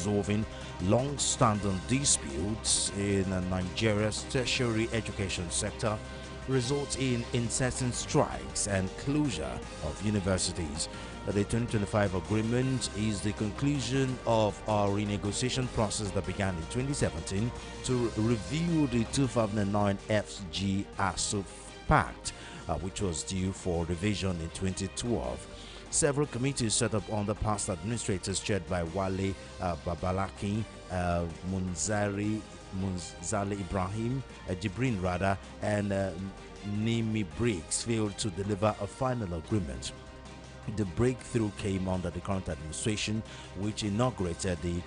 resolving long-standing disputes in Nigeria's tertiary education sector results in incessant strikes and closure of universities. The 2025 agreement is the conclusion of our renegotiation process that began in 2017 to review the 2009 FG ASUU pact, which was due for revision in 2012. Several committees set up under past administrators chaired by Wale Babalaki, Munzali Ibrahim, Jibrin Rada, and Nimi Briggs failed to deliver a final agreement. The breakthrough came under the current administration, which inaugurated the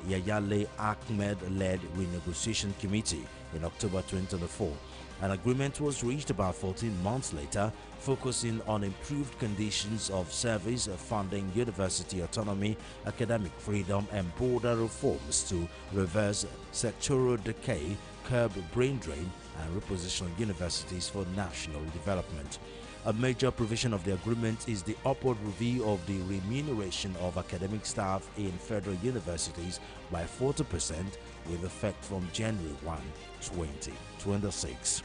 Yayale Ahmed-led renegotiation committee in October 2024. An agreement was reached about 14 months later, focusing on improved conditions of service, funding university autonomy, academic freedom, and border reforms to reverse sectoral decay, curb brain drain, and reposition universities for national development. A major provision of the agreement is the upward review of the remuneration of academic staff in federal universities by 40% with effect from January 1, 2026.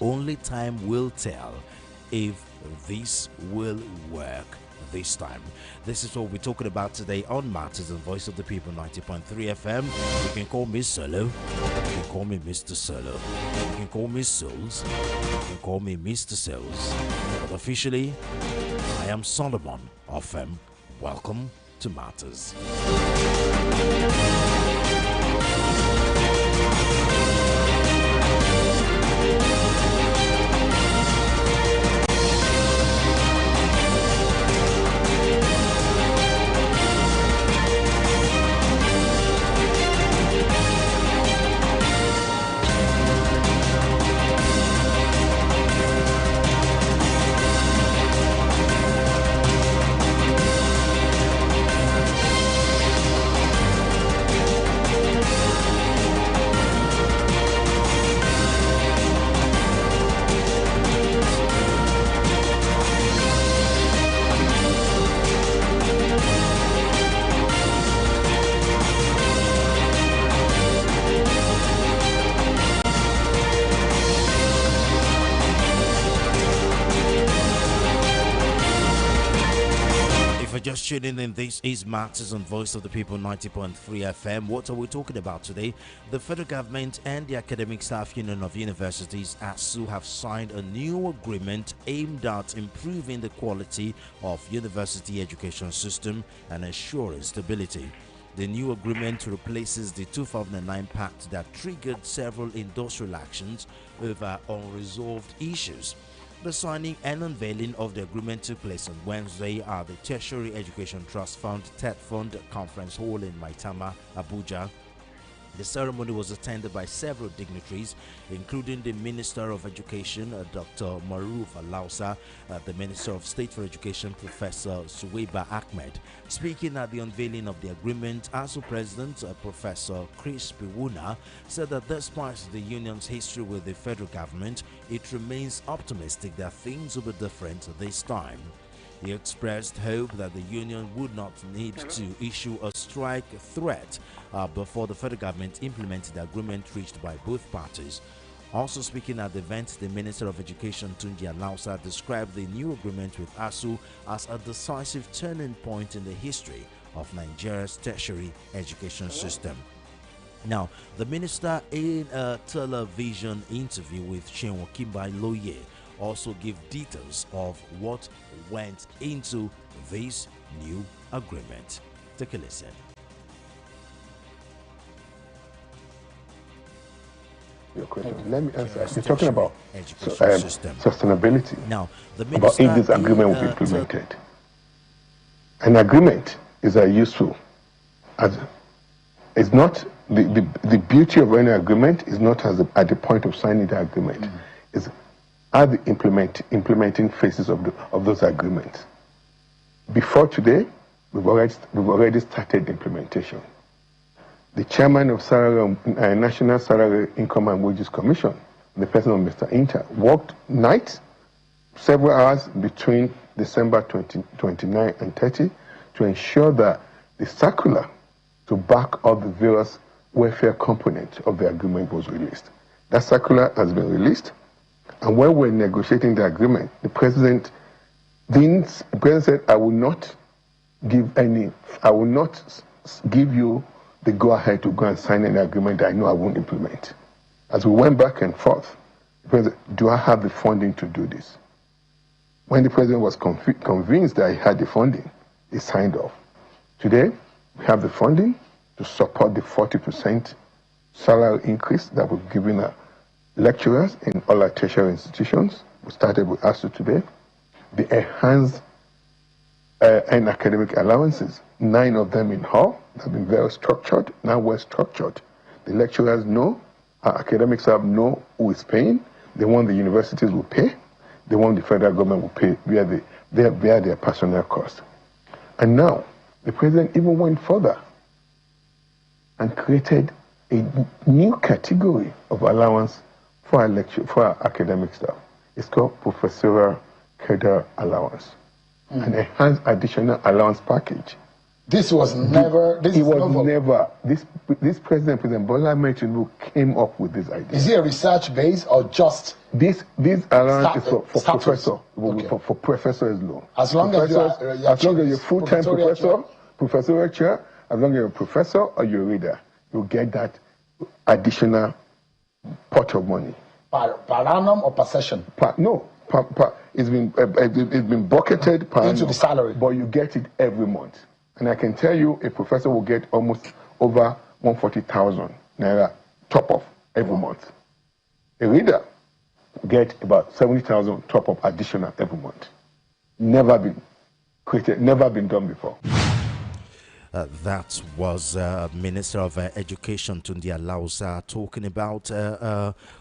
Only time will tell if this will work this time. This is what we're talking about today on Matters and Voice of the People 90.3 FM. You can call me Solo. You can call me Mr. Solo. You can call me Souls. You can call me Mr. Souls. But officially, I am Solomon of Welcome to Matters. Just tuning in, this is Matters on Voice of the People 90.3 FM. What are we talking about today? The federal government and the Academic Staff Union of Universities, ASUU, have signed a new agreement aimed at improving the quality of university education system and ensuring stability. The new agreement replaces the 2009 pact that triggered several industrial actions over unresolved issues. The signing and unveiling of the agreement took place on Wednesday at the Tertiary Education Trust Fund TED Fund Conference Hall in Maitama, Abuja. The ceremony was attended by several dignitaries, including the Minister of Education, Dr. Maruf Alausa, the Minister of State for Education, Professor Suwaiba Ahmed. Speaking at the unveiling of the agreement, ASUU President, Professor Chris Piwuna, said that despite the union's history with the federal government, it remains optimistic that things will be different this time. He expressed hope that the union would not need to issue a strike threat before the federal government implemented the agreement reached by both parties. Also speaking at the event, the Minister of Education, Tunji Alausa, described the new agreement with ASUU as a decisive turning point in the history of Nigeria's tertiary education system. Now, the minister, in a television interview with Chenwo Kimbai Loye, also give details of what went into this new agreement. Take a listen. Your question. Let me answer. You're talking about sustainability. Now, the minister, about if this agreement will be implemented. An agreement is a useful. It's not the beauty of any agreement is not at the point of signing the agreement. It's are the implementing phases of those agreements. Before today, we've already started implementation. The chairman of National Salary, Income and Wages Commission, the person of Mr. Inter, worked nights, several hours between December 29 and 30 to ensure that the circular to back up the various welfare components of the agreement was released. That circular has been released, and when we're negotiating the agreement, the president said, I will not give you the go-ahead to go and sign an agreement that I know I won't implement. As we went back and forth, the president, do I have the funding to do this? When the president was convinced that he had the funding, he signed off. Today, we have the funding to support the 40% salary increase that we've given our lecturers in all our tertiary institutions. We started with ASUU today. The enhanced and academic allowances, 9 of them in Hall, have been very structured, now well structured. The lecturers know, our academic staff know who is paying. They want the universities will pay. They want the federal government will pay via their personnel cost. And now, the president even went further and created a new category of allowance for our academic staff. It's called professorial cadre allowance, an enhanced additional allowance package. This was never. This President Bola Ahmed Tinubu came up with this idea. Is it a research base or just this allowance is for professor? Okay. For professors alone. As long as you're full-time professor, professorial chair, as long as you're a professor or you're a reader, you get that additional pot of money. Per annum or per session? It's been bucketed per into the salary, but you get it every month. And I can tell you, a professor will get almost over 140,000 naira top up every month. A reader will get about 70,000 top up additional every month. Never been created, never been done before. That was Minister of Education Tunde Alausa talking about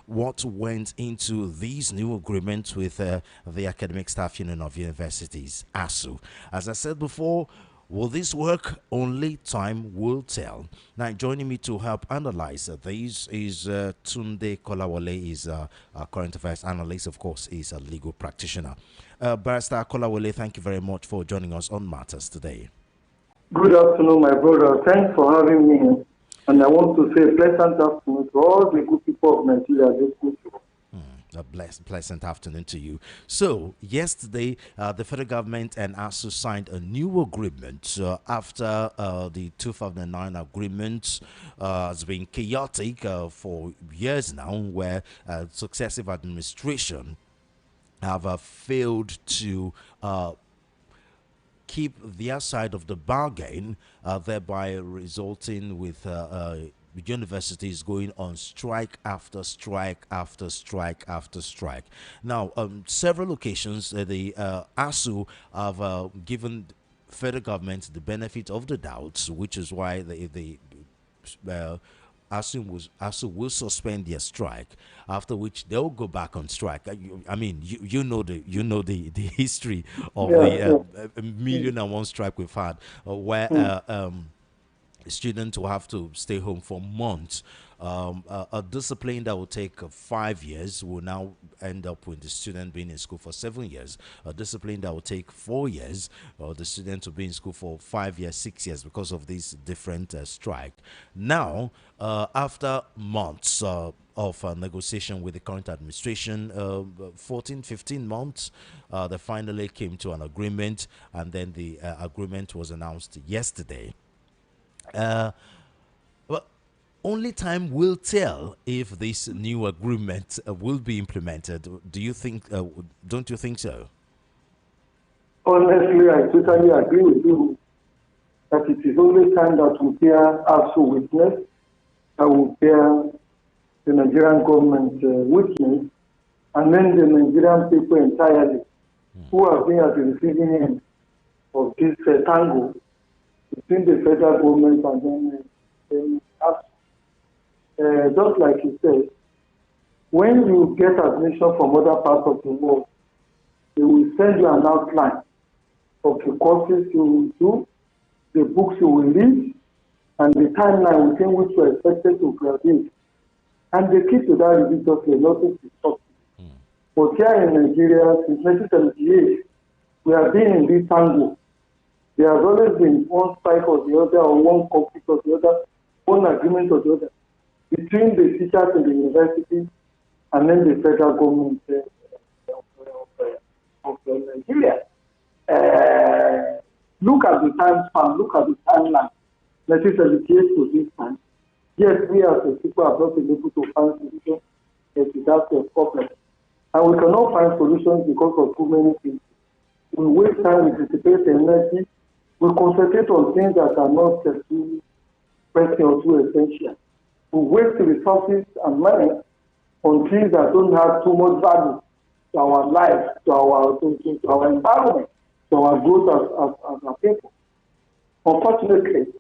what went into these new agreements with the Academic Staff Union of Universities, ASUU. As I said before, will this work? Only time will tell. Now, joining me to help analyze these is Tunde Kolawole, is a current affairs analyst, of course, is a legal practitioner. Barrister Kolawole, thank you very much for joining us on Matters today. Good afternoon, my brother. Thanks for having me. And I want to say pleasant afternoon to all the good people of Nigeria. A pleasant afternoon to you. So, yesterday, the federal government and ASUU signed a new agreement after the 2009 agreement has been chaotic for years now, where successive administration have failed to keep their side of the bargain, thereby resulting with universities going on strike after strike after strike after strike. Now, several occasions, the ASUU have given federal government the benefit of the doubt, which is why ASUU will suspend their strike, after which they'll go back on strike. I mean, you know the history of the 1,000,001 strike we've had, where students will have to stay home for months. A discipline that will take 5 years will now end up with the student being in school for 7 years. A discipline that will take 4 years, or the student will be in school for 5 years, 6 years, because of this different strike. Now, after months of negotiation with the current administration, 14, 15 months, they finally came to an agreement, and then the agreement was announced yesterday. Well, only time will tell if this new agreement will be implemented. Do you think? Don't you think so? Honestly, I totally agree with you that it is only time that will bear ASUU witness, that will bear the Nigerian government witness, and then the Nigerian people entirely who have been at the receiving end of this tango between the federal government and then us. Just like you said, when you get admission from other parts of the world, they will send you an outline of the courses you will do, the books you will read, and the timeline within which you are expected to graduate. And they keep to that religiously, nothing to stop. But here in Nigeria, since 1978, we have been in this tango. There has always been one strike or the other, or one conflict or the other, one agreement or the other, between the teachers in the university and then the federal government of Nigeria. Look at the time span, look at the timeline. 1978 to this time. Yes, we as a people have not been able to find solutions to that problem. And we cannot find solutions because of too many things. We waste time, we dissipate energy, we concentrate on things that are not too pressing or too essential. We waste resources and money on things that don't have too much value to our life, to our environment, to our growth as a people. Unfortunately,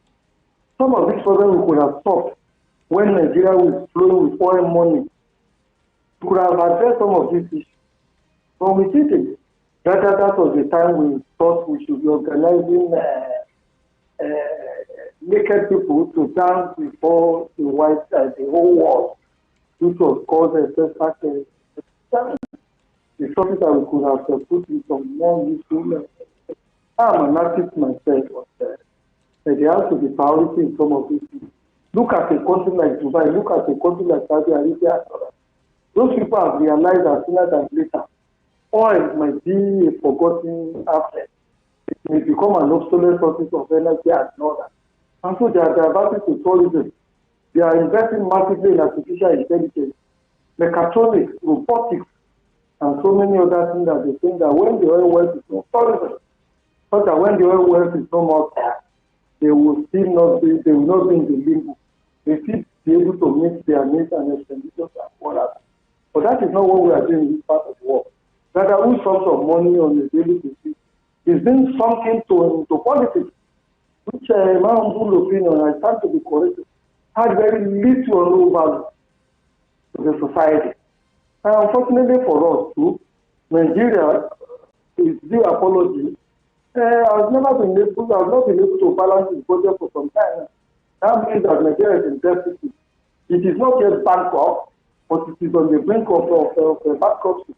some of these problems we could have solved when Nigeria was flowing with foreign money. We could have addressed some of these issues. But we didn't. That was the time we thought we should be organizing naked people to dance before the whole world, which was called a the something that we could have put in some more useful. I'm an artist myself, but there has to be priority in some of these things. Look at a country like Dubai, look at a country like Saudi Arabia. Those people have realized that sooner than later, oil might be a forgotten asset. It may become an obsolete source of energy and all that. And so they are diverting to tourism. They are investing massively in artificial intelligence, mechatronics, robotics, and so many other things that they think that when the oil wealth is no tourism, but that when the oil wealth is no more there, they will not be in the limbo. They still be able to meet their needs and expenditures and all that. But that is not what we are doing in this part of the world. Rather, who source of money on a daily basis is being sunk into politics, which, in my humble opinion, I stand to be corrected, has very little or no value to the society. And unfortunately for us too, Nigeria, is due apology, has not been able to balance its budget for some time. That means that Nigeria is in deficit. It is not yet bankrupt, but it is on the brink of bankruptcy.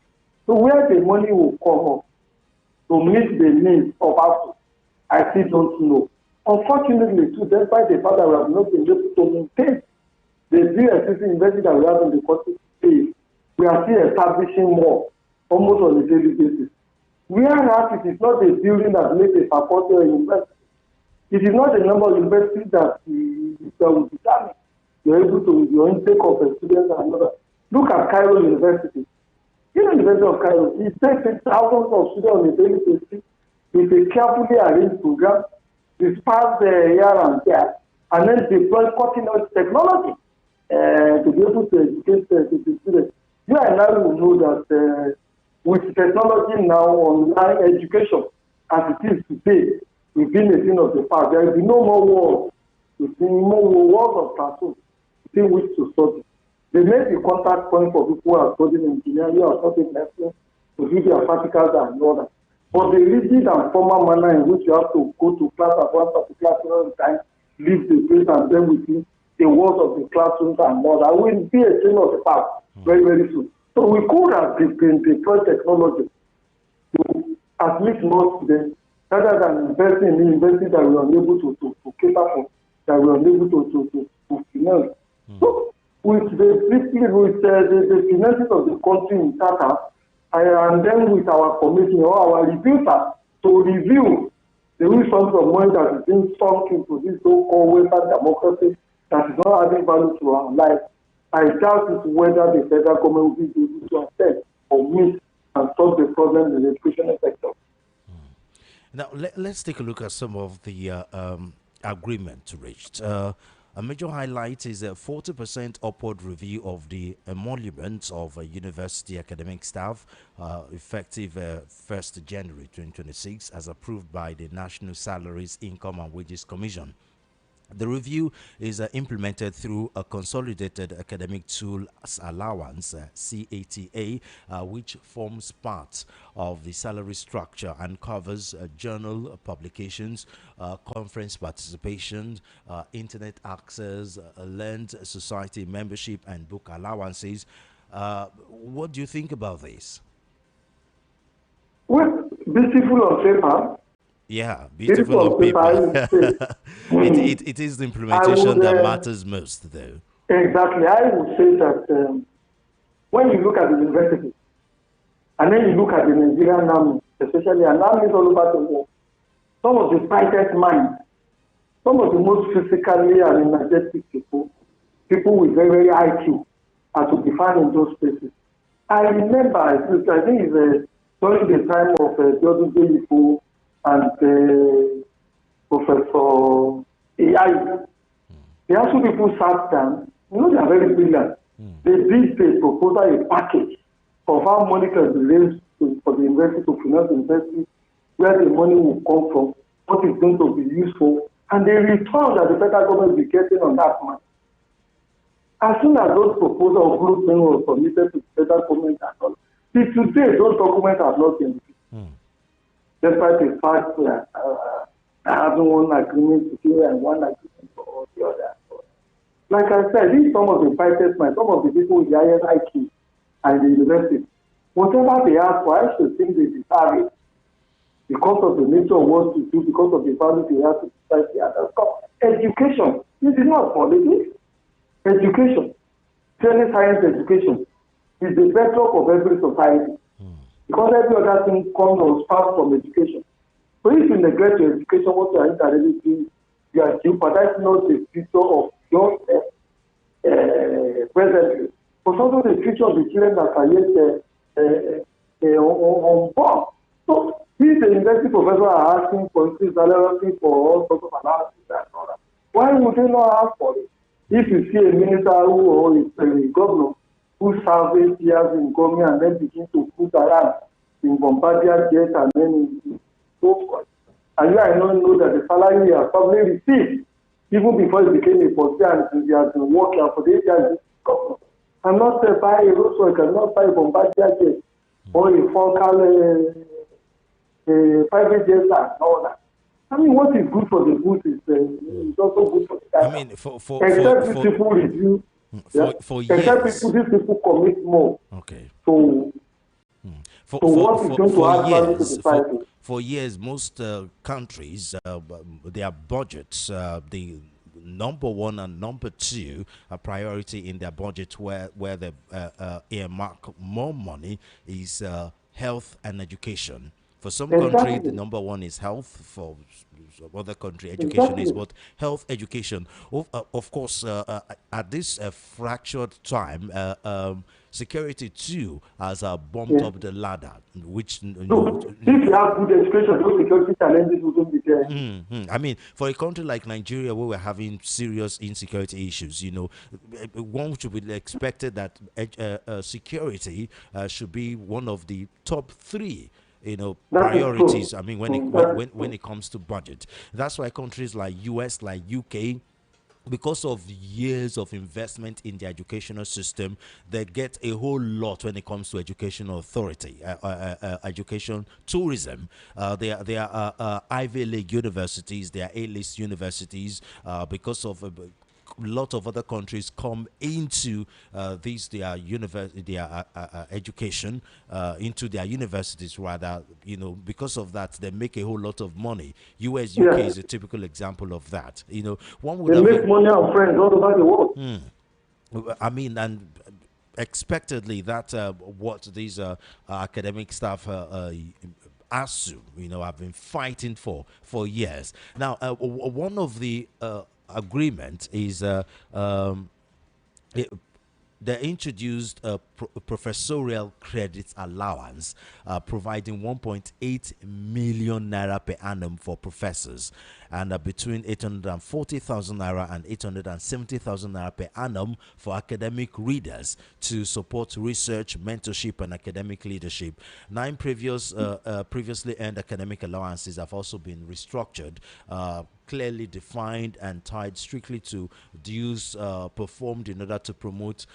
So where the money will come up to meet the needs of us, I still don't know. Unfortunately, too, despite the fact that we have not been able to maintain the existing investment that we have in the country today, we are still establishing more, almost on a daily basis. Whereas it is not the building that makes a faculty or university. It is not the number of universities that will determine your intake of students and others. Look at Cairo University. University of Cairo, it takes thousands of students on a daily basis with a carefully arranged program, dispersed here and there, and then deploy cutting-edge technology to be able to educate the students. You and I will know that with technology now, online education, as it is today, within a thing of the past, there will be no more walls, no more walls of classrooms within which to study. They make the contact point for people who are studying engineering or studying medicine to do their practicals and all that. But the rigid and formal manner in which you have to go to class at one particular period of time, leave the place and then within the walls of the classrooms and all that will be a thing of the past very, very soon. So we could have deployed technology to at least more students rather than investing in universities that we are unable to cater for, that we are unable to finance. So with the finances of the country in Tata, and then with our committee or our reviewer to review the resources of money that is being sunk into this so-called Western democracy that is not adding value to our life, I doubt it whether the federal government will be able to assess or meet and solve the problem in the educational sector. Now, let's take a look at some of the agreement reached. A major highlight is a 40% upward review of the emoluments of university academic staff effective 1st January 2026 as approved by the National Salaries, Income and Wages Commission. The review is implemented through a consolidated academic tools allowance, CATA, which forms part of the salary structure and covers journal publications, conference participation, internet access, learned society membership, and book allowances. What do you think about this? Well, beautiful on paper. Yeah, Beautiful beautiful on paper, I paper. would say. It is the I implementation would, that matters most, though. exactly, I would say that when you look at the university, and then you look at the Nigerian army, especially, and armies all over the world, some of the brightest minds, some of the most physically and energetic people, people with very, very IQ, are to be found in those places. I remember, I think it's during the time of Jordan Deyipo and Professor AI. The ASUU people sat down, you know, they are very brilliant. They did a proposal, a package of how money can be raised for the university to finance the university, where the money will come from, what is going to be used for, and the return that the federal government will be getting on that money. As soon as those proposals of blueprint were submitted to the federal government and all, till today those documents have not been released. Despite the fact that having one agreement to do and one agreement for the other. Like I said, these some of the brightest minds, some of the people with the highest IQ and the university, whatever they ask for, I should think they deserve it because of the nature of what to do, because of the value they have to society and stuff. Education, this is not politics. Education, training science education, is the bedrock of every society. Because every other thing comes or starts from education. So if you neglect your education, what you are indirectly doing, you are jeopardizing not the future of your presently, but also the future of the children that are yet on board. So these university professors are asking for increased salary for all sorts of analysis and all that. Why would they not ask for it? If you see a minister or a governor who serves 8 years in government and then begin to put around in Bombardier jet and then in so forth, and I don't know that the salary he has probably received even before he became a politician and he has been working for the 8 years. I'm not buy a Rolls Royce, I cannot buy a Bombardier jet or a Focal private jet and all that. I mean, what is good for the goose is also good for the guy. I mean, except these people review, for except years. these people commit more. Okay. So, what is going to add value to society? For years, most countries, their budgets, the number one and number two priority in their budget where they earmark more money is health and education. For some country, the number one is health. For other country, education is, but health, education. Of course, at this fractured time, security too has bumped up the ladder, which if you have good education, those security challenges wouldn't be there. I mean, for a country like Nigeria, where we're having serious insecurity issues, one should be expected that security should be one of the top three priorities. I mean, when it comes to budget, that's why countries like US, like UK, because of years of investment in the educational system, they get a whole lot when it comes to educational authority, education tourism. They are Ivy League universities, they are A-list universities, because of lot of other countries come into their education, into their universities rather, because of that they make a whole lot of money. US, UK is a typical example of that. One would they make money on friends all over the world. I mean, and expectedly that what these academic staff ASUU, have been fighting for years. Now, one of the agreement is they introduced a professorial credit allowance, providing 1.8 million naira per annum for professors, and between 840,000 naira and 870,000 naira per annum for academic readers to support research, mentorship, and academic leadership. 9 previously earned academic allowances have also been restructured, clearly defined and tied strictly to dues performed in order to promote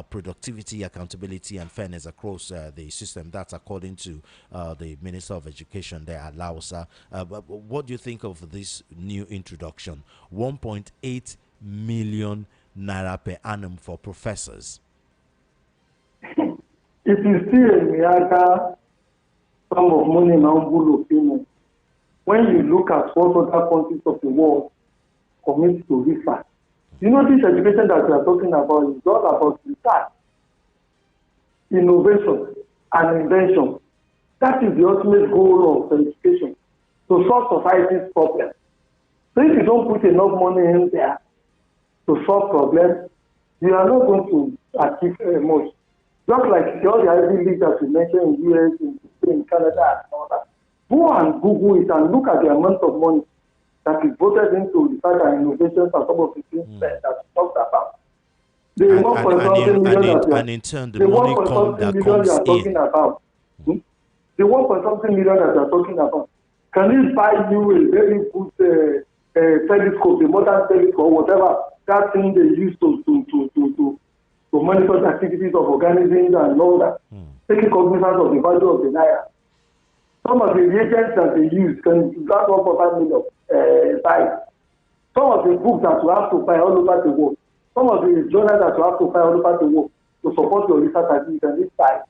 productivity, accountability, and fairness across the system. That's according to the Minister of Education there, Lausa. What do you think of this new introduction? 1.8 million naira per annum for professors. It is still a miracle sum of money in humble opinion. when you look at what other countries of the world commit to research. You know, this education that we are talking about is all about research, innovation, and invention. That is the ultimate goal of education, to solve society's problems. So if you don't put enough money in there to solve problems, you are not going to achieve much. Just like all the Ivy League that we mentioned in US, in Canada, and all that. Go and Google it and look at the amount of money that is voted into research and innovations and some of the things that we talked about. And in turn, the money that comes in. The 1.something million that you are talking about, can it buy you a very good telescope, the modern telescope, whatever that thing they use to monitor the activities of organisms and all that, taking cognizance of the value of the naira? Some of the reagents that they use can grant 1.5 million size. Some of the books that you have to buy all over the world, some of the journals that you have to buy all over the world to support your research activities and this size.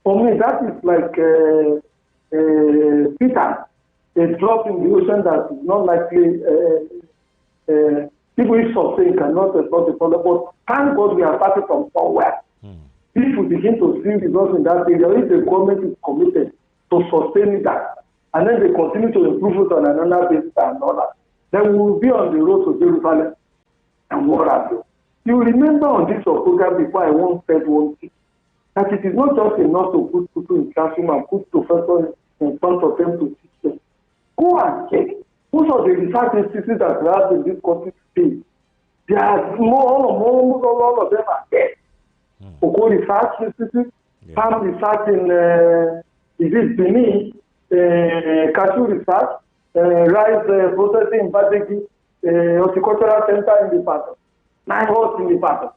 For me, that is like Peter, a drop in the ocean that is not likely, people if sustain cannot solve the problem. But thank God we are starting from somewhere. If we begin to see results in that area, if the government is committed to sustain that, and then they continue to improve it on another basis and all that, then we will be on the road to Jerusalem and what have you. You remember on this program before I once said one thing, that it is not just enough to put people in classroom and put professors in front of them to teach them. Go and check. Most of the research institutes that we have in this country today, they are almost all of them are there. Oko Research Institute, Farm Research in Benin, Cashew Research, Rice Processing in Badegi, Horticultural Center in the Pato, 9 halls in the Pato.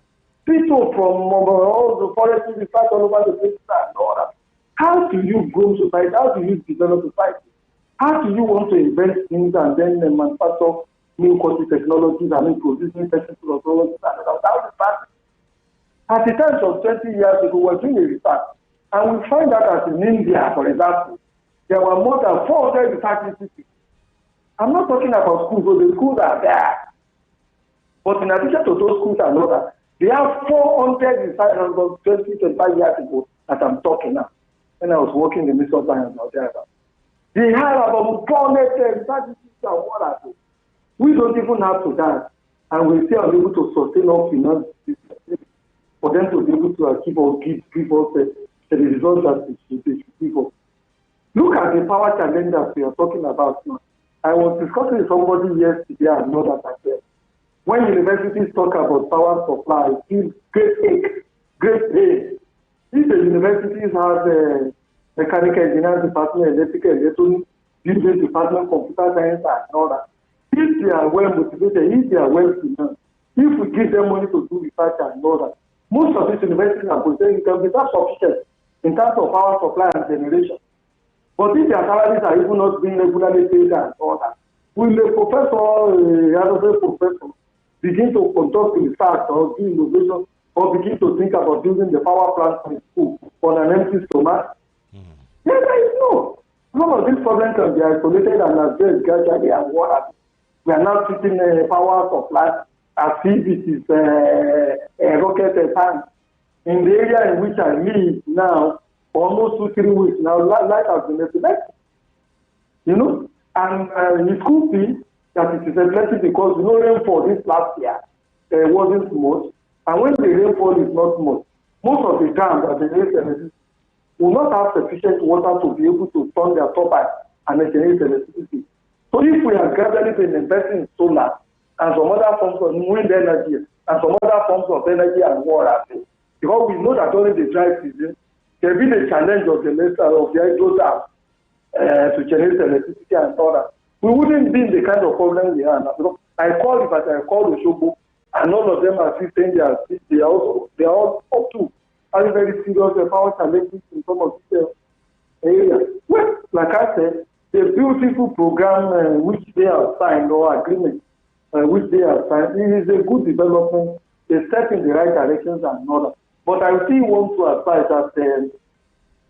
People from all the forest research all over the place and all that. How do you grow society? How do you develop society? How do you want to invent things and then manufacture new quality technologies and producing technical technologies and all that? At the time of 20 years ago, we were doing a research, and we find out that in India, for example, there were more than 400 research institutes. I'm not talking about schools, but the schools are there. But in addition to those schools and all that, they have 400 research about 25 years ago that I'm talking now. When I was working in the Ministry of Science out there. They have about 400 research institutes and what have you. We don't even have to that, and we still are able to sustain our finance for them to be able to achieve or give us the results that they should give us. Look at the power challenge that we are talking about now. I was discussing with somebody yesterday and know that I said, when universities talk about power supply, it's great pain. If the universities have a mechanical engineering department, electrical, electronics, business department, computer science, and all that, if they are well motivated, if they are well financed, if we give them money to do research and all that, most of these universities are concerned it can be self-sufficient in terms of power supply and generation. But if their salaries are even not being regularly paid and all that, will a professor begin to conduct research or do innovation or begin to think about building the power plant in school on an empty stomach? There is no. Some of these problems can be isolated and addressed gradually and what we are now treating power supply as if it is a rocket science. In the area in which I live now, for almost 2-3 weeks now, life has been epileptic. You know, and it could be that it is epileptic because rainfall this last year wasn't much, and when the rainfall is not much, most of the dams that generate electricity will not have sufficient water to be able to turn their turbine and generate electricity. So if we are gradually been investing in solar and some other forms of wind energy and some other forms of energy and water, because we know that only the dry season there will be the challenge of the hydro dam to generate electricity and all that. We wouldn't be in the kind of problem we are now. I call it, but I call Oshobo, and all of them are still saying they are all up to having very serious power challenges in some of these areas. Well, like I said, the beautiful program which they have signed or agreement which they have signed, it is a good development, a step in the right directions and all that. But I still want to advise that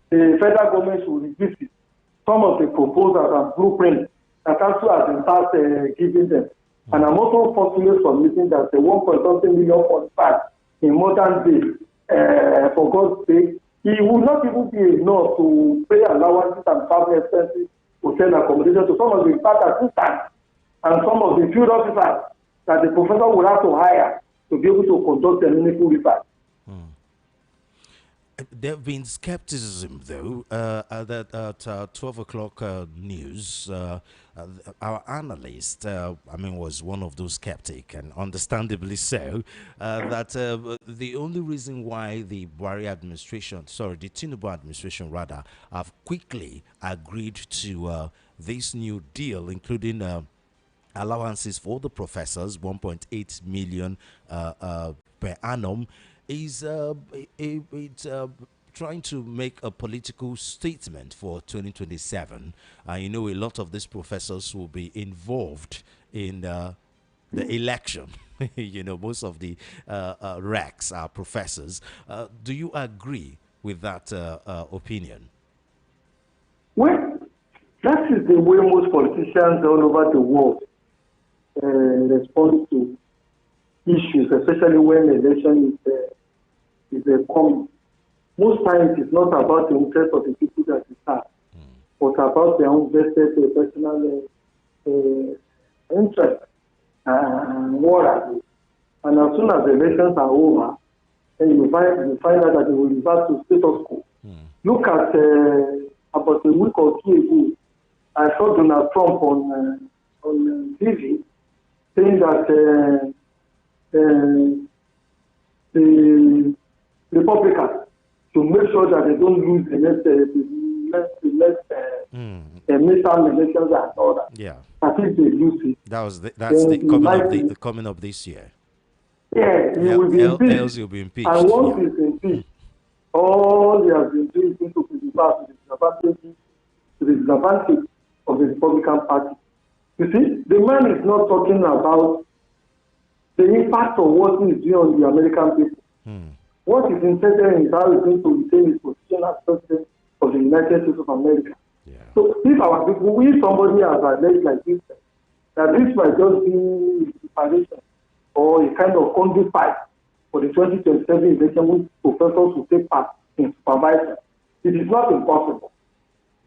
the federal government should revisit some of the proposals and blueprints that ASUU has in fact given them. And I'm also fortunately submitting that the 1.something million contract in modern day, for God's sake, it will not even be enough to pay allowances and travel expenses, hotel accommodation to some of the staff assistants and some of the field officers that the professor will have to hire to be able to conduct a meaningful research. There have been skepticism, though, that at 12 o'clock news, our analyst, was one of those skeptic, and understandably so, that the only reason why the the Tinubu administration rather, have quickly agreed to this new deal, including allowances for the professors, 1.8 million per annum, is trying to make a political statement for 2027. A lot of these professors will be involved in the election. Most of the RECs are professors. Do you agree with that opinion? Well, that is the way most politicians all over the world respond to issues, especially when election is coming. Most times it's not about the interest of the people that they serve, but about their own vested personal interest and what have you. And as soon as the elections are over, then you find out that they will revert to status quo. Look at about a week or two ago, I saw Donald Trump on TV saying that the Republicans to make sure that they don't lose the next midterm elections and all that. Yeah. I think they lose it. That's the coming up this year. Yeah, he will be impeached. Else he'll be impeached. And once he's impeached, all he has been doing is going to be to the disadvantage of the Republican Party. You see, the man is not talking about the impact of what he is doing on the American people. What is interested in is how he's going to retain his position as president of the United States of America. Yeah. So if our people, if somebody has alleged like this, that this might just be preparation or a kind of conduit fight for the 2027 election which professors will take part in supervising, it is not impossible.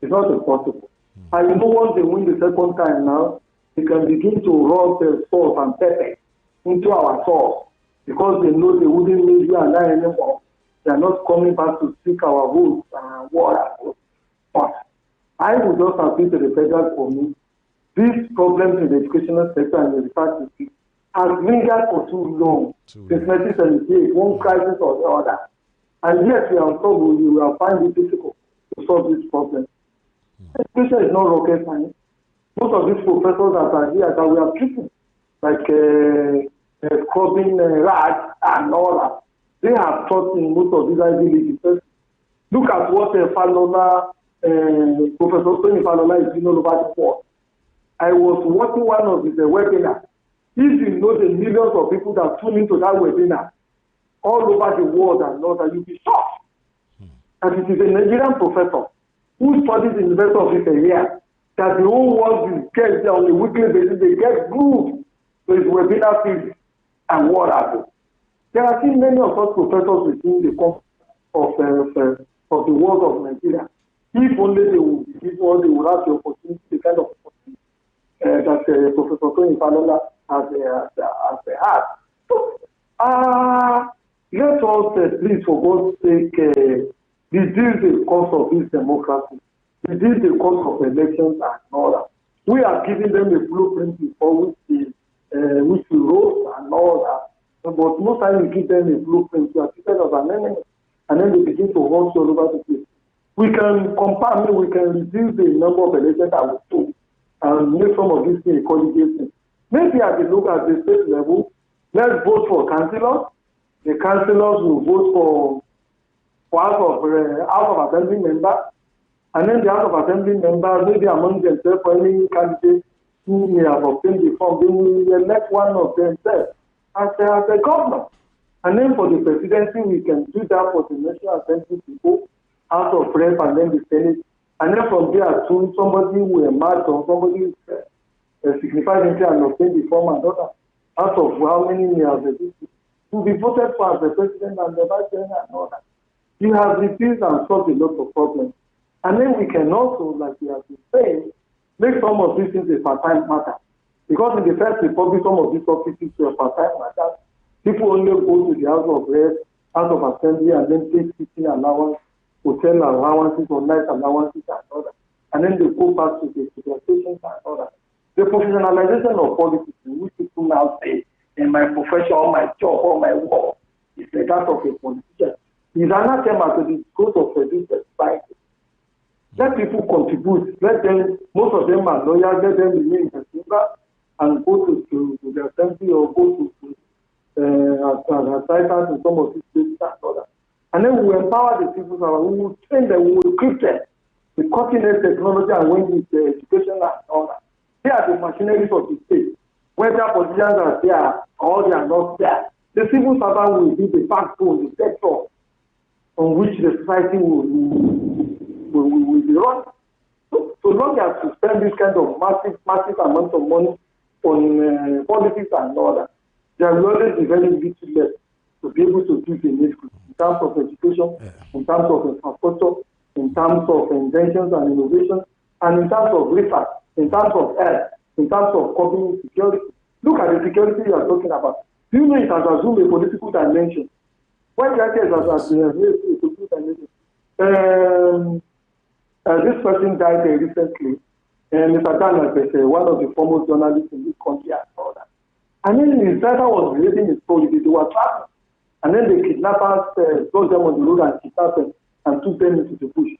It's not impossible. And once they win the second time now, they can begin to rub the salt and pepper into our sauce because they know they wouldn't need you and I anymore. They are not coming back to seek our votes and water. But I would just appeal to the federal government. These problems in the educational sector and the research institute has lingered for too long. Since 1978, one crisis or the other. And yet we are trouble, you will find it difficult to solve this problem. Education is not rocket science. Most of these professors that are here that we are treating like scrubbing rats and all that, they have taught in most of these Ivy League universities. Look at what Professor Tony Falola is doing all over the world. I was watching one of his webinars. If you know the millions of people that tune into that webinar all over the world and all that, you'll be shocked. And it is a Nigerian professor who studies in the University of Ife here that the whole world will get there on a weekly basis. They get glued to his webinar series and what have you. There are still many of us professors within the of the world of Nigeria. If only they would give all they would have the opportunity, the kind of opportunity that Professor Tony Falola has had. So, let us please, for God's sake, reduce the cost of this democracy, reduce the cost of elections and all that. We are giving them a blueprint before which we wrote and all that. But most times we give them a blueprint, we are treated as an enemy, and then they begin to run all over the place. We can compare, we can reduce the number of elections that we do and make some of these things collegiate. Maybe at the state level, let's vote for councillors. The councillors will vote for House of Assembly members, and then the House of Assembly members, maybe among themselves, for any candidate who may have obtained the form, they will elect one of themselves as a governor. And then for the presidency, we can do that for the National Assembly people, House of Rep, and then the Senate And then from there too, somebody will emerge or somebody signifies interest and obtain the form and other. Out of how many years to be voted for as the president and the vice president and all that. You have reduced and solved a lot of problems. And then we can also, like we have been saying, make some of these things a part-time matter. Because in the First Republic, some of these offices were part-time matters. People only go to the House of Reps, House of Assembly, and then take sitting allowance, hotel allowances, or night allowances, and all that. And then they go back to their stations and all that. The professionalization of politics, which people now say, in my profession, or my job, or my work, is the that of a politician. Is anathema to the growth of this society. Let people contribute. Let them, most of them are lawyers, let them remain in the chamber and go to the assembly or go to recitals in some of these places and all that. And then we will empower the people, we will train them, we will equip them with cutting-edge technology and when with the education and all that. They are the machineries of the state. Whether politicians are there or they are not there, the civil servant will be the backbone, the sector on which the society will be run. So long as you spend this kind of massive amount of money on politics and all that, there will always be very little left to be able to do the needful in terms of education, in terms of infrastructure, in terms of inventions and innovations, and in terms of research, in terms of health, in terms of coping security. Look at the security you are talking about. Do you know it has assumed a political dimension? Why do I say it has assumed a political dimension? This person died recently, and Mr. Daniel is one of the foremost journalists in this country and all that. And then his driver was relating his story. They were traveling. And then the kidnappers brought them on the road and kidnapped them and took them into the bush.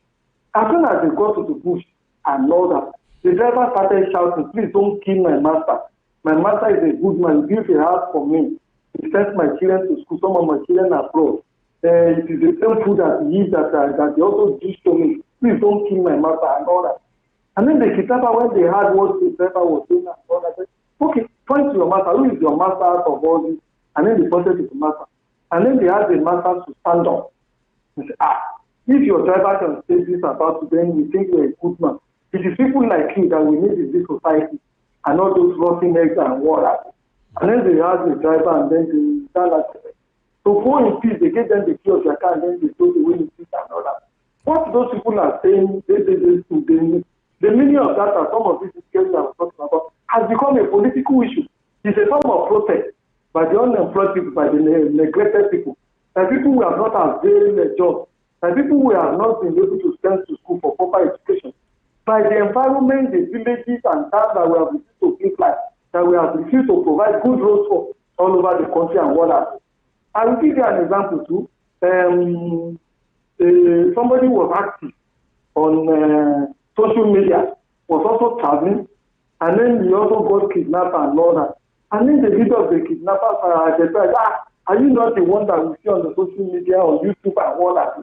As soon as they got to the bush and all that, the driver started shouting, "Please don't kill my master. My master is a good man. He built a house for me. He sent my children to school. Some of my children are abroad. It is the same food that he eats that they also dish to me. Please don't kill my master," and all that. And then the kidnapper, when they heard what the driver was saying and all that, said, "Okay, point to your master. Who is your master out of all this?" And then they pointed to the master. And then they asked the master to stand up. They said, if your driver can say this about you, then we think you're a good man. It is people like you that we need in this society and not those rotten eggs and water. And then they asked the driver and then they stand up. So go in peace, they gave them the key of their car and then they told the way in peace and all that. What those people are saying, the meaning of that are some of these issues I was talking about, has become a political issue. It's a form of protest by the unemployed people, by the neglected people, by people who have not availed a job, by people who have not been able to send to school for proper education, by the environment, the villages and towns that we have refused to give life, that we have refused to provide good roads for all over the country and what else. I will give you an example too. Somebody was active on social media, was also traveling, and then he also got kidnapped and all that. And then the leader of the kidnappers they said, are you not the one that we see on the social media, on YouTube and all that,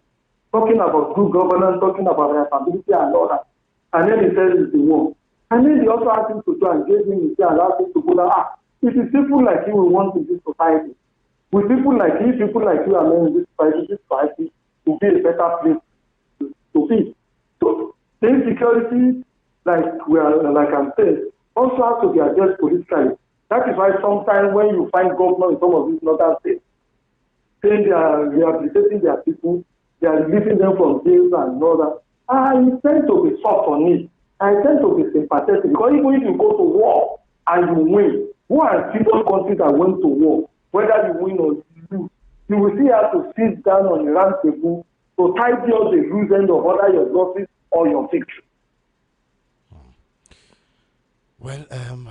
talking about good governance, talking about accountability and all that? And then he said he's the one. And then they also asked him to go and gave him his and asked him to go down. It is people like you we want in this society. With people like you are in this society will be a better place to be. So the insecurity, like I'm saying, also has to be addressed politically. That is why sometimes when you find governors in some of these northern states saying they are rehabilitating their people, they are releasing them from jails and all that, I tend to be soft on it. I tend to be sympathetic because even if you go to war and you win, who are people countries that went to war, whether you win or you lose, you will still have to sit down on the round table to tidy up the loose end of either your losses or your victory. Well,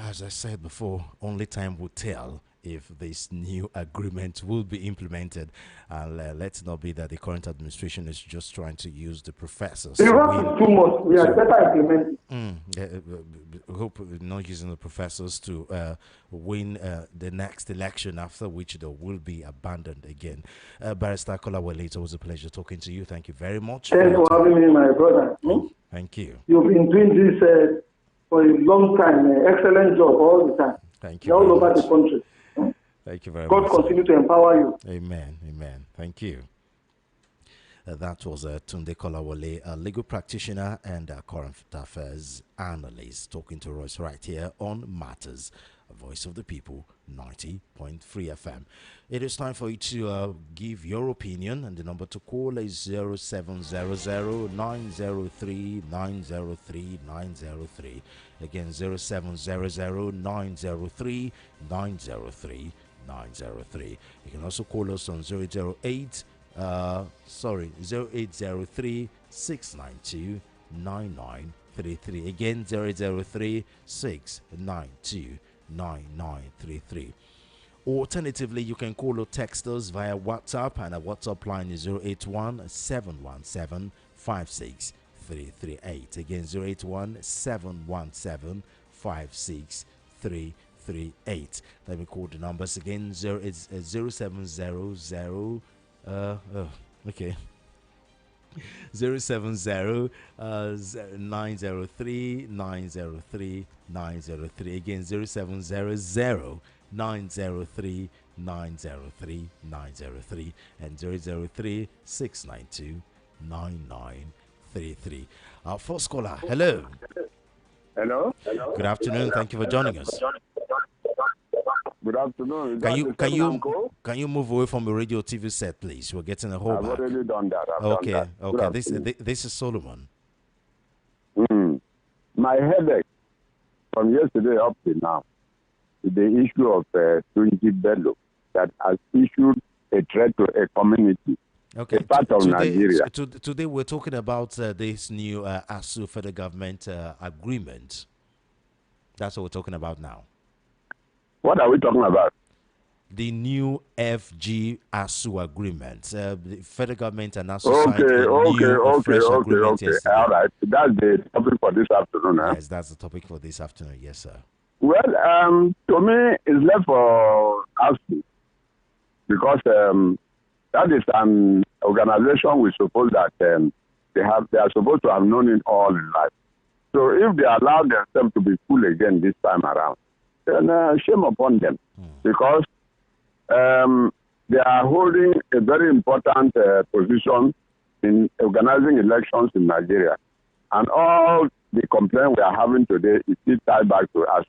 as I said before, only time will tell if this new agreement will be implemented. Let's not be that the current administration is just trying to use the professors. The rush is too much. We are better implementing. Hope not using the professors to win the next election, after which they will be abandoned again. Barrister Kolawole, it was a pleasure talking to you. Thank you very much. Thanks for having me, my brother. Thank you. You've been doing this for a long time. Excellent job all the time. Thank you. All over the country. Thank you very much. God continue to empower you. Amen. Amen. Thank you. That was Tunde Kolawole, a legal practitioner and a current affairs analyst, talking to us right here on Matters, a Voice of the People, 90.3 FM. It is time for you to give your opinion, and the number to call is 0700-903-903-903. Again, 0700-903-903-903. You can also call us on 0803 692 9933. Again, 003 692 9933. Alternatively, you can call or text us via WhatsApp, and our WhatsApp line is 081 717 56338. Again, 081 717 56338. Let me call the numbers again. 0700 okay. 070 903 903 903. Again, 0700 903 903 903 and 003 692 9933. Our first caller. Hello. Hello. Good afternoon. Thank you for joining us. Good afternoon. Can you move away from the radio TV set, please? We're getting a whole I've already done that. Okay. This is Solomon. My headache from yesterday up to now is the issue of Tunji Bello that has issued a threat to a community. Okay. A part of Nigeria. Today we're talking about this new ASUU federal government agreement. That's what we're talking about now. What are we talking about? The new FG ASUU agreement. The federal government and ASUU signed a new fresh agreement yesterday. All right. That's the topic for this afternoon. Yes, that's the topic for this afternoon. Yes, sir. Well, to me, it's left for ASUU because that is an organization we suppose that they are supposed to have known it all in life. So if they allow themselves to be full again this time around, then shame upon them, because they are holding a very important position in organizing elections in Nigeria. And all the complaint we are having today is still tied back to us.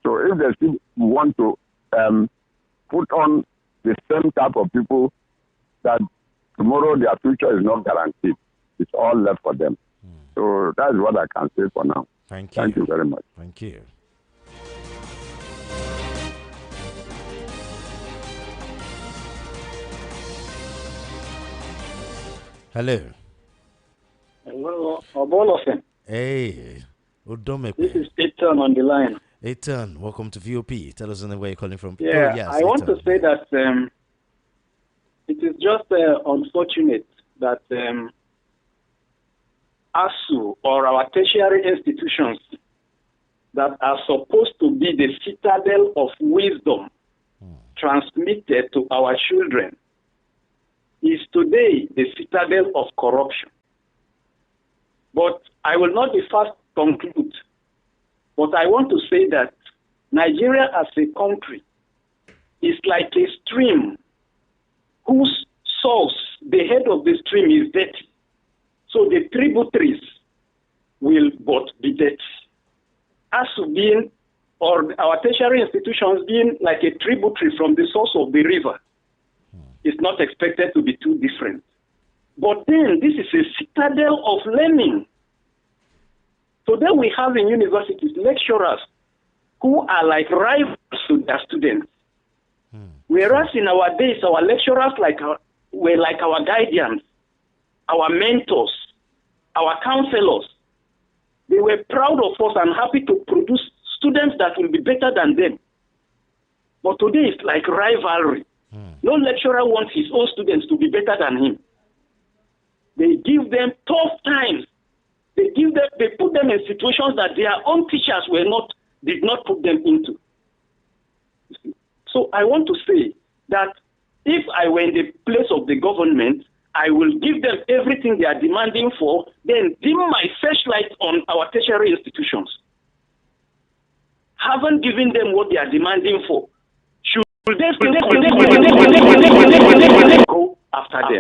So if they still want to put on the same type of people that tomorrow their future is not guaranteed, it's all left for them. So that's what I can say for now. Thank you. Thank you very much. Thank you. Hello. Hello, Obolofen. Hey, Udomepe. This is Ethan on the line. Ethan, welcome to VOP. Tell us where you're calling from. Yeah, yes, I want to say that it is just unfortunate that ASUU or our tertiary institutions that are supposed to be the citadel of wisdom transmitted to our children is today the citadel of corruption. But I will not be fast to conclude. But I want to say that Nigeria as a country is like a stream whose source, the head of the stream is dirty. So the tributaries will but be dirty. ASUU being, or our tertiary institutions being like a tributary from the source of the river, is not expected to be too different. But then this is a citadel of learning. So then we have in universities lecturers who are like rivals to their students. Whereas in our days, our lecturers were like our guardians, our mentors, our counselors. They were proud of us and happy to produce students that will be better than them. But today it's like rivalry. No lecturer wants his own students to be better than him. They give them tough times. They put them in situations that their own teachers did not put them into. So I want to say that if I were in the place of the government, I will give them everything they are demanding for, then dim my searchlight on our tertiary institutions. Haven't given them what they are demanding for. Should they still go after them?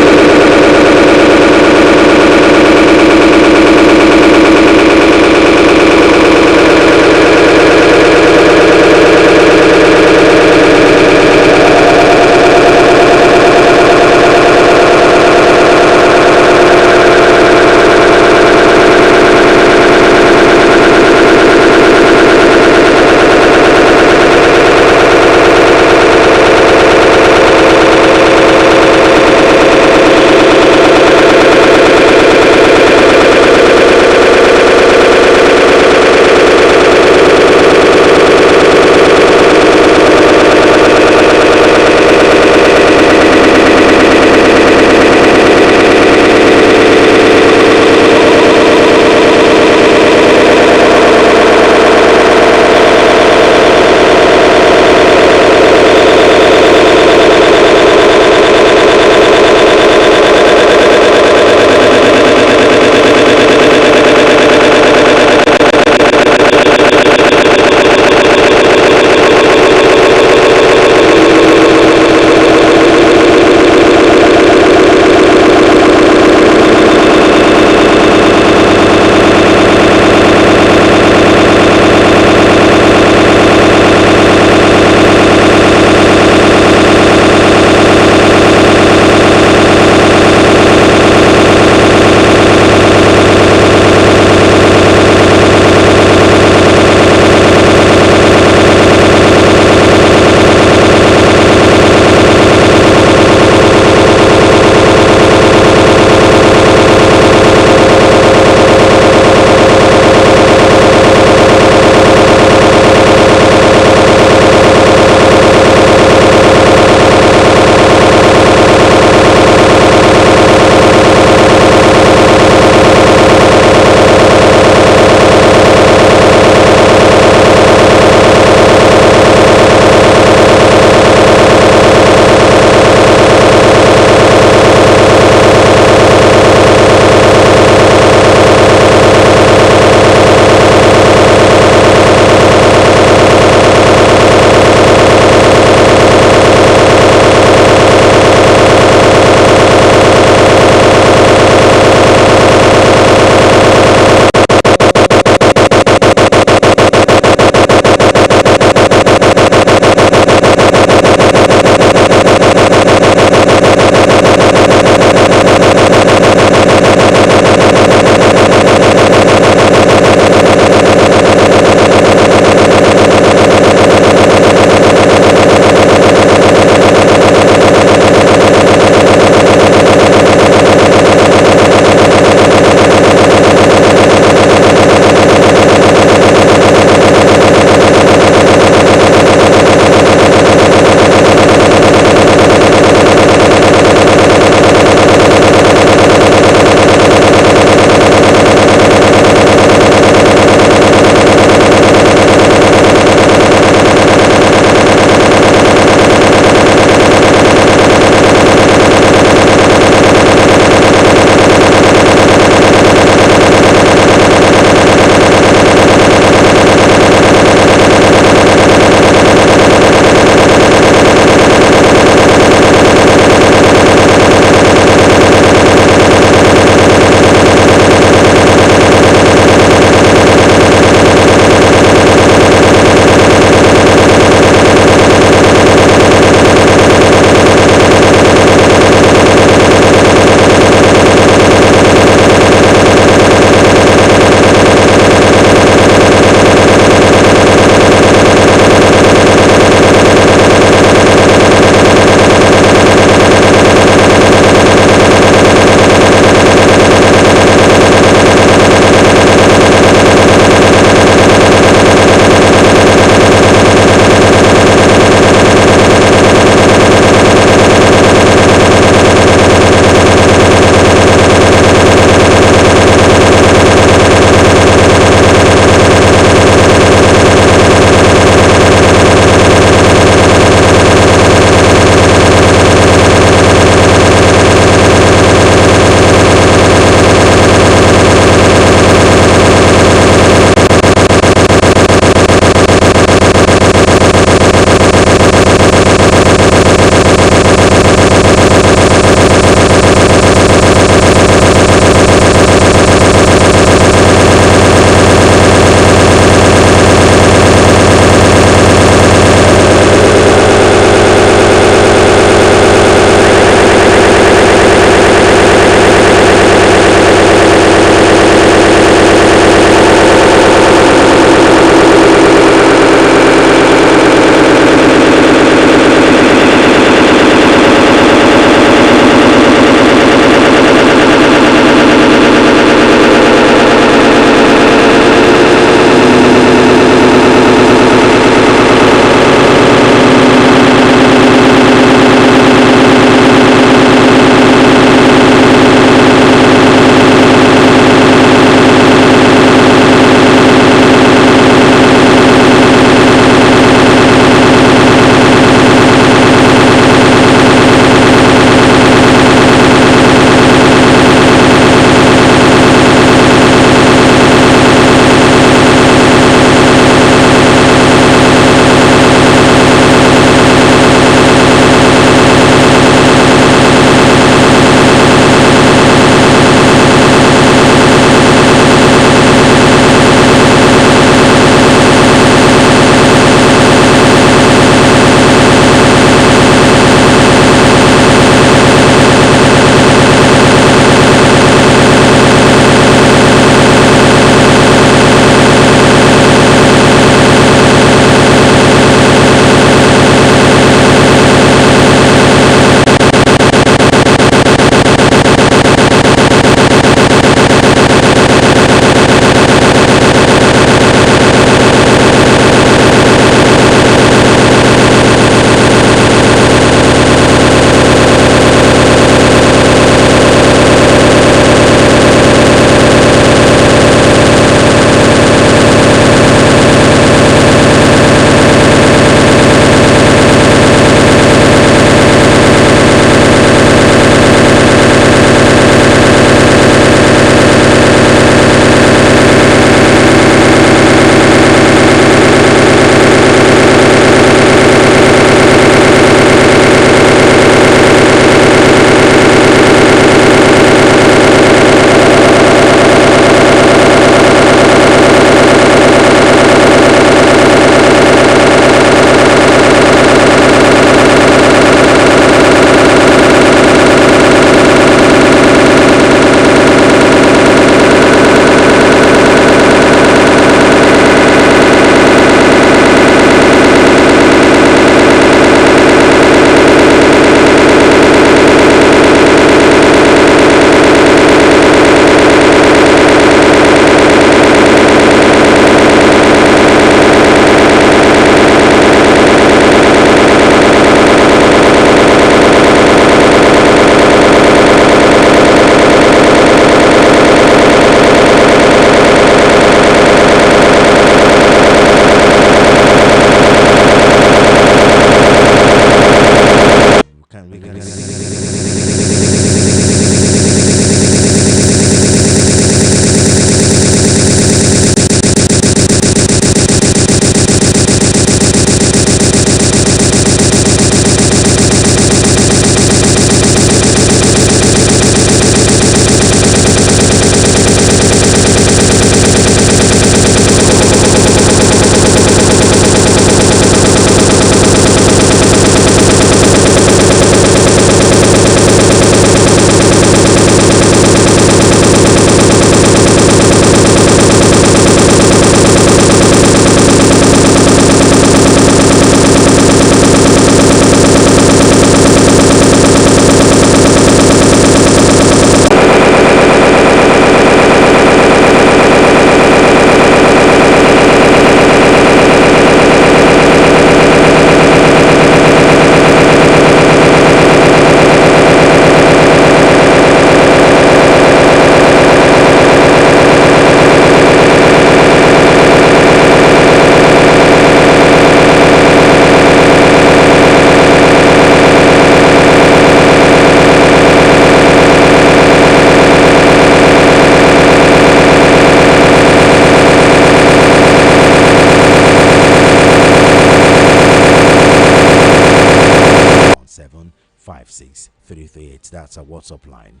56 That's our WhatsApp line.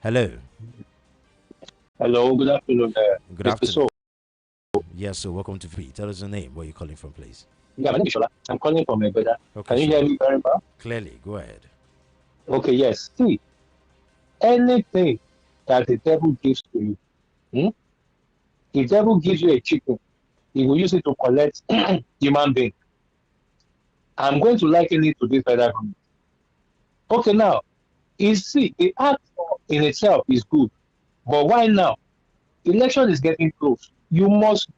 Hello. Hello, good afternoon, Good Mr. afternoon. So. Yes, so welcome to V. Tell us your name. Where are you calling from, please? Yeah, my name is Shola. I'm calling from Egoda. Okay, Can you hear me very well? Clearly, go ahead. Okay, yes. See, anything that the devil gives to you, the devil gives you a chicken, he will use it to collect human being. I'm going to liken it to this federal government. Okay, now, you see, the act in itself is good, but why now? Election is getting close. You must